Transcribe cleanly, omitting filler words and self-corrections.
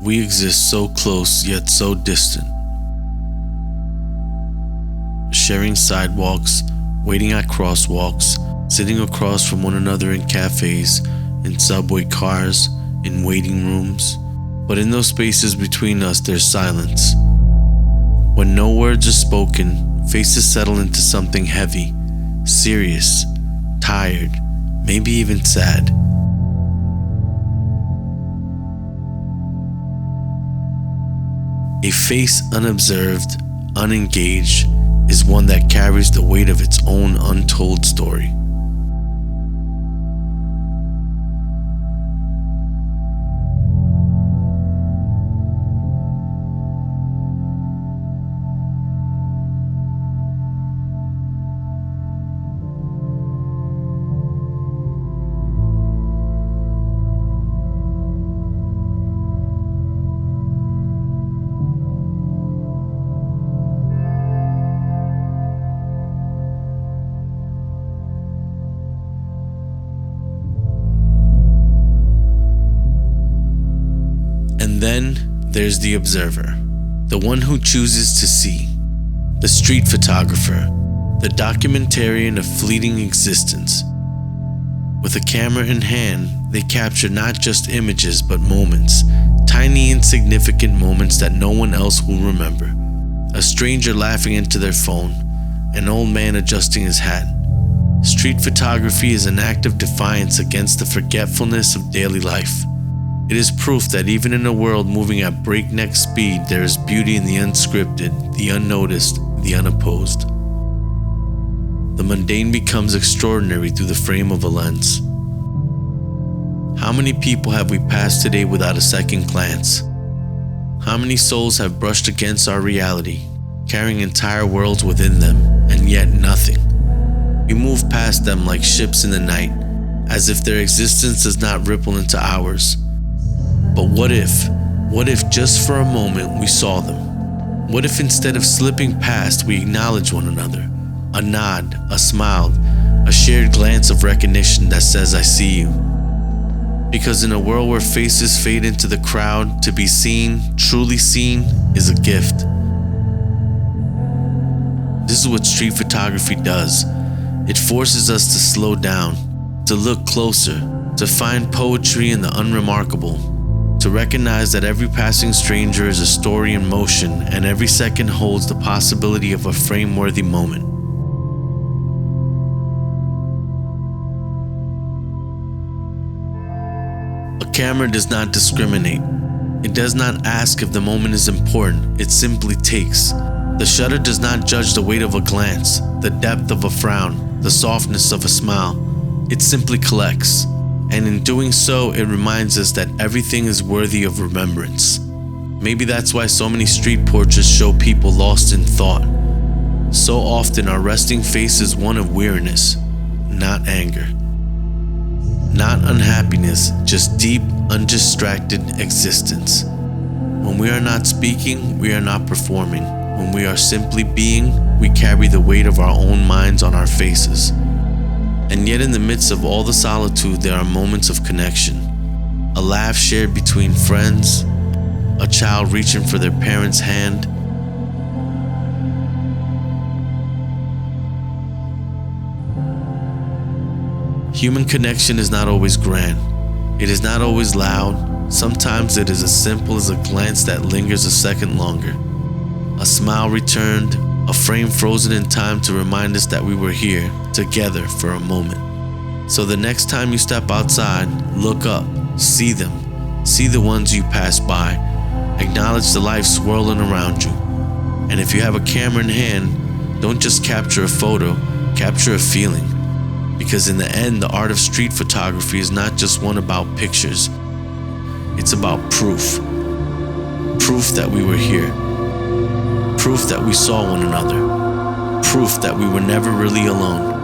We exist so close yet so distant. Sharing sidewalks, waiting at crosswalks, sitting across from one another in cafes, in subway cars, in waiting rooms. But in those spaces between us, there's silence. When no words are spoken, faces settle into something heavy, serious, tired, maybe even sad. A face unobserved, unengaged, is one that carries the weight of its own untold story. And then there's the observer, the one who chooses to see, the street photographer, the documentarian of fleeting existence. With a camera in hand, they capture not just images but moments, tiny insignificant moments that no one else will remember. A stranger laughing into their phone, an old man adjusting his hat. Street photography is an act of defiance against the forgetfulness of daily life. It is proof that even in a world moving at breakneck speed, there is beauty in the unscripted, the unnoticed, the unopposed. The mundane becomes extraordinary through the frame of a lens. How many people have we passed today without a second glance? How many souls have brushed against our reality, carrying entire worlds within them, and yet nothing? We move past them like ships in the night, as if their existence does not ripple into ours. But what if just for a moment we saw them? What if instead of slipping past, we acknowledge one another? A nod, a smile, a shared glance of recognition that says, I see you. Because in a world where faces fade into the crowd, to be seen, truly seen, is a gift. This is what street photography does. It forces us to slow down, to look closer, to find poetry in the unremarkable, to recognize that every passing stranger is a story in motion and every second holds the possibility of a frame-worthy moment. A camera does not discriminate. It does not ask if the moment is important, it simply takes. The shutter does not judge the weight of a glance, the depth of a frown, the softness of a smile. It simply collects. And in doing so, it reminds us that everything is worthy of remembrance. Maybe that's why so many street portraits show people lost in thought. So often our resting face is one of weariness, not anger. Not unhappiness, just deep, undistracted existence. When we are not speaking, we are not performing. When we are simply being, we carry the weight of our own minds on our faces. And yet in the midst of all the solitude, there are moments of connection. A laugh shared between friends, a child reaching for their parent's hand. Human connection is not always grand. It is not always loud. Sometimes it is as simple as a glance that lingers a second longer. A smile returned, a frame frozen in time to remind us that we were here, together for a moment. So the next time you step outside, look up, see them, see the ones you pass by, acknowledge the life swirling around you. And if you have a camera in hand, don't just capture a photo, capture a feeling. Because in the end, the art of street photography is not just one about pictures. It's about proof. Proof that we were here. Proof that we saw one another. Proof that we were never really alone.